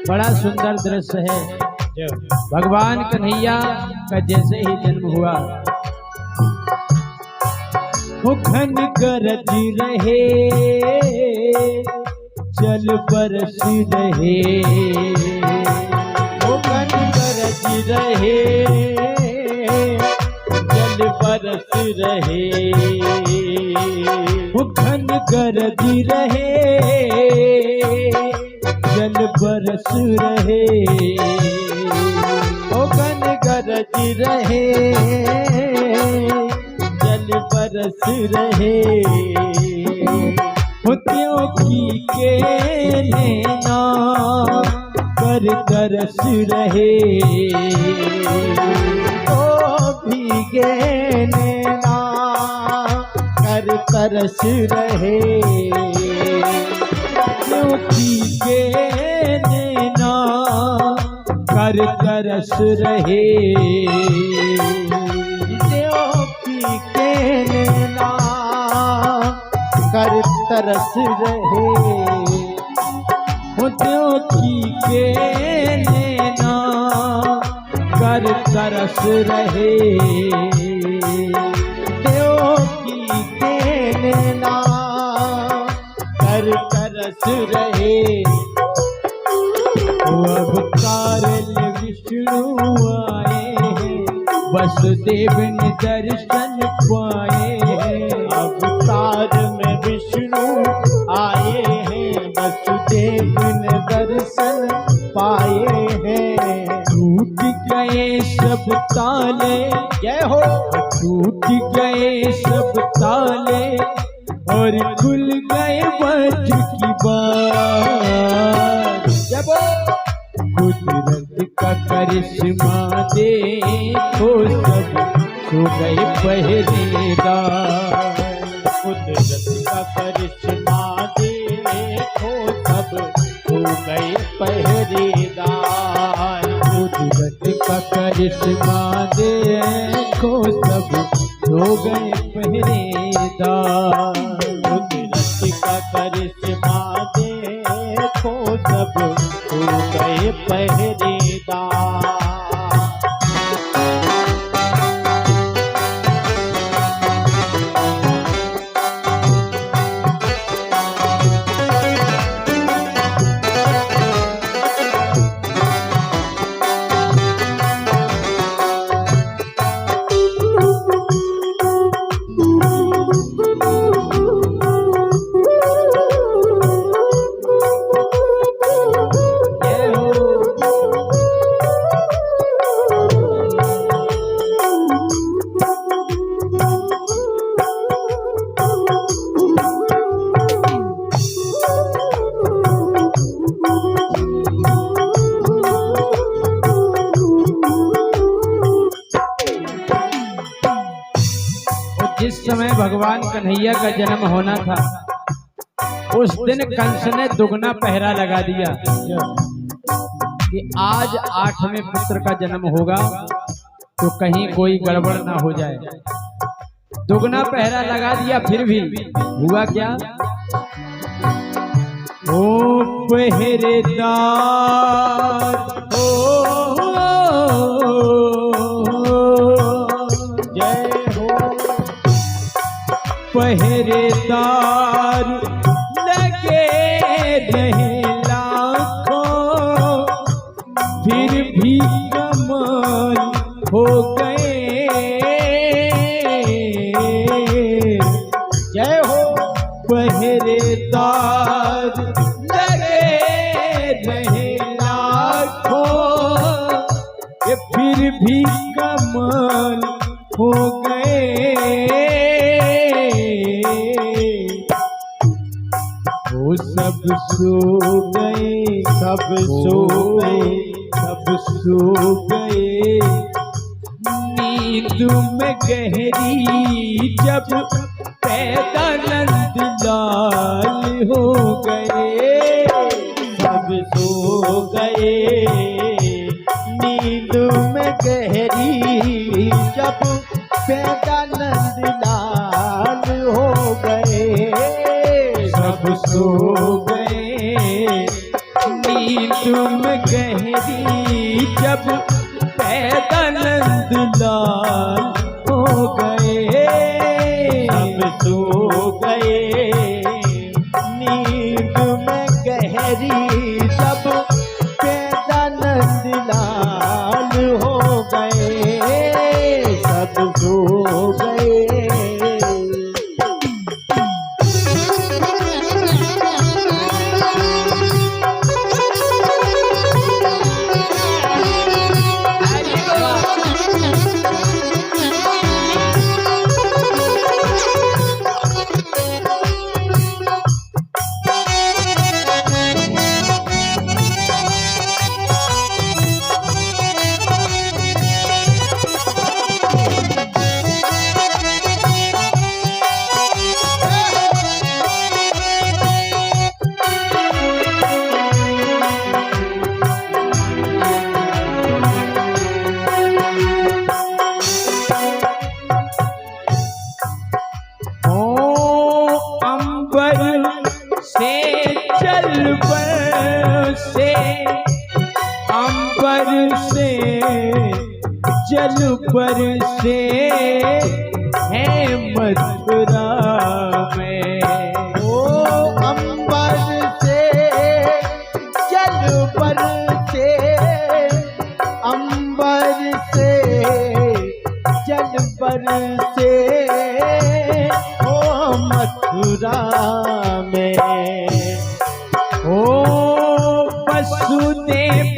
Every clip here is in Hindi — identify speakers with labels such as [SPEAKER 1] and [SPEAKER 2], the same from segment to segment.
[SPEAKER 1] बड़ा सुंदर दृश्य है। भगवान कन्हैया का जैसे ही जन्म हुआ, घन गरज रहे, जल बरस रहे, घन गरज रहे, जल बरस रहे, घन गरज रहे, जल बरस रहे, घन गरज रहे, जल बरस रहे, मोतियों की के नैना कर तरस रहे, ओ भीगे नैना कर तरस रहे, मोतियों की के नैना कर तरस रहे, कर तरस रहे, मोतियों की के नैना कर तरस रहे, देवों की के नैना कर तरस रहे, अवतार विष्णु आए हैं, वसुदेव ने दर्शन पाए हैं, अवतार में विष्णु आए हैं, वसुदेव ने दर्शन पाए हैं, टूट गए सब ताले, जय हो, टूट गए सब ताले और खुल गए वज्र की बात, जब कुदरत का करिश्मा देखो सब सो गए पहरेदार, कुदरत का करिश्मा देखो सब सो गए पहरेदार, कुदरत का करिश्मा देखो सब सो गए पहरेदार, कुदरत का करिश्मा देखो सब सो गए पहरेदार। जिस समय भगवान कन्हैया का जन्म होना था, उस दिन कंस ने दुगना पहरा लगा दिया कि आज 8वें पुत्र का जन्म होगा तो कहीं कोई गड़बड़ ना हो जाए। दुगना पहरा लगा दिया, फिर भी हुआ क्या? ओ पहरेदार, पहरेदार लगे रहे लाखों, फिर भी कमाल हो गए, जय हो, पहरेदार लगे रहे लाखों, फिर भी कमाल हो गए, वो सब सो गए, सब सो गए, सब सो गए, नींद में गहरी जब पैदा नंदलाल हो गए, सब सो गए, नींद में गहरी जब पैदा नंदलाल हो गए, सब सो गए, नींद में गहरी जब पैदा नंदलाल हो गए,
[SPEAKER 2] सब सो गए। नींद में गहरी जब पैदा नंदलाल हो गए, सब सो गए।
[SPEAKER 1] जल पर से है मथुरा में,
[SPEAKER 2] ओ अंबर से जल पर से, अंबर से जल पर से, ओ मथुरा में।
[SPEAKER 1] ओ वसुदेव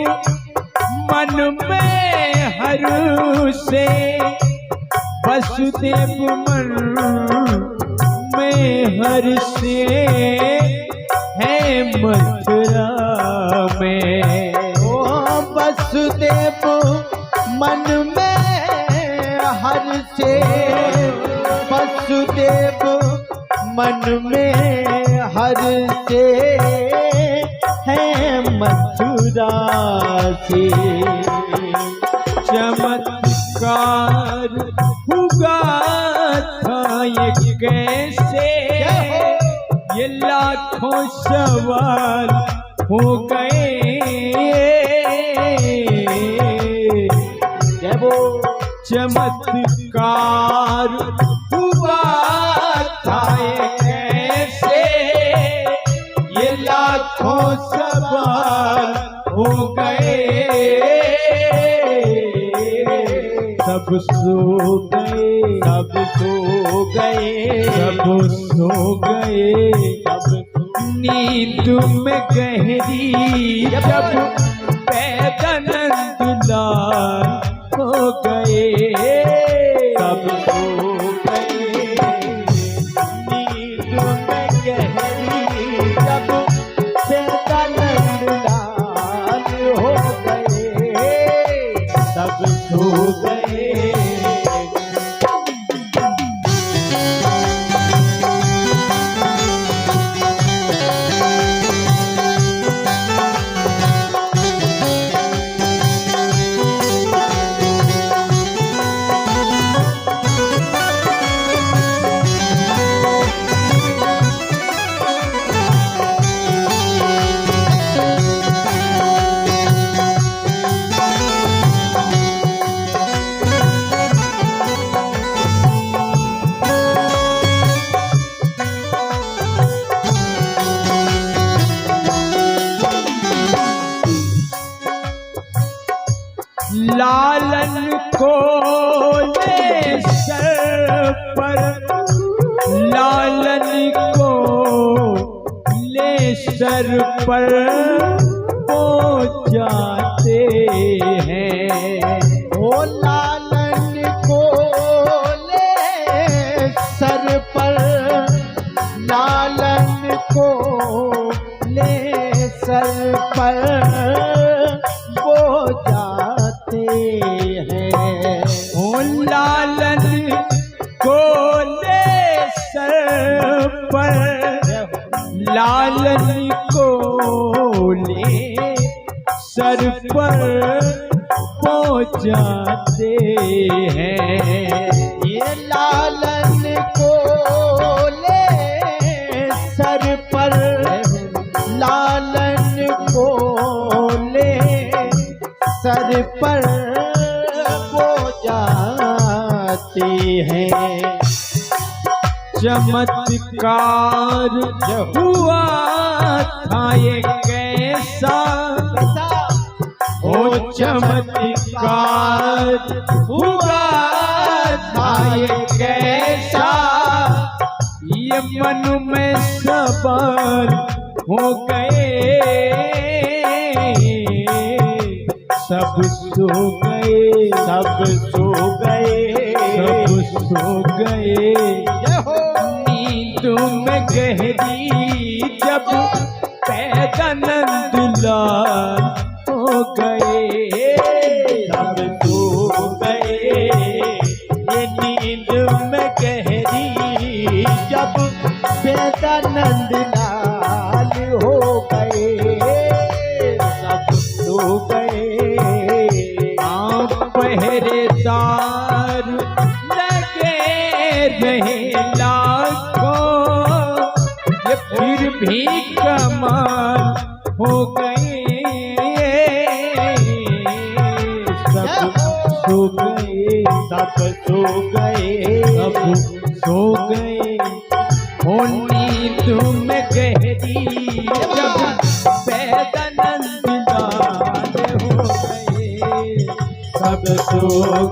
[SPEAKER 1] मन में हर्षे, वसुदेव मन में हर्षे है मथुरा में।
[SPEAKER 2] ओ वसुदेव मन में हर्षे, वसुदेव मन में हर्षे है मथुरा से।
[SPEAKER 1] चमत्कार हुआ था ये कैसे, ये लाखों सवाल हो गए।
[SPEAKER 2] जब वो
[SPEAKER 1] चमत्कार हुआ था ये कैसे, ये लाखों सवाल हो गए। सब सो गए,
[SPEAKER 2] सब सो गए,
[SPEAKER 1] सब सो गए, नींद में गहरी जब पैदा नंदलाल हो गए,
[SPEAKER 2] सब सो गए। नींद में गहरी जब पैदा नंदलाल हो गए, सब सो गए।
[SPEAKER 1] लालन को ले सर पर, लालन को ले सर पर वो जाते हैं।
[SPEAKER 2] ओ लालन को ले सर पर, लालन को ले सर पर वो जाते हैं।
[SPEAKER 1] ओ लालन को ले सर पर, लालन को ले सर पर पहुँचाते हैं।
[SPEAKER 2] ये लालन को ले सर पर, लालन को सर पर वो जाते हैं।
[SPEAKER 1] चमत्कार हुआ था ये कैसा, ओ चमत्कार हुआ था ये कैसा, ये मन में सवार हो गए, सब सो गए,
[SPEAKER 2] सब सो गए,
[SPEAKER 1] सब सो गए। नींद में गहरी जब पैदा नंदलाल हो गए,
[SPEAKER 2] सब सो गए। ये नींद में गहरी जब बेटा नंदलाल हो गए, सब सो गए।
[SPEAKER 1] पहरेदार लगे रहे लाखों, ये फिर भी कमाल हो गए, सब सो गए,
[SPEAKER 2] सब सो गए,
[SPEAKER 1] सब सो गए। हो नींद में गहरी जब पैदा नंदलाल हो गए,
[SPEAKER 2] सब सो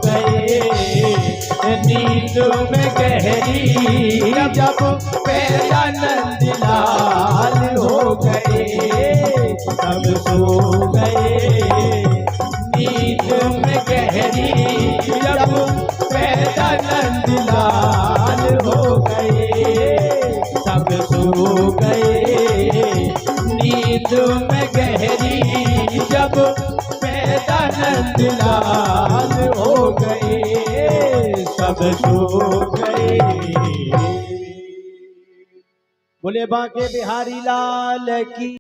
[SPEAKER 2] गए। नींद में गहरी जब पैदा नंदलाल हो गए, सब सो गए। नींद में गहरी जब पैदा नंदलाल हो गए, सब सो गए। नींद में गहरी जब पैदा नंदलाल हो गए, सब सो गए। बोले बांके बिहारी लाल की।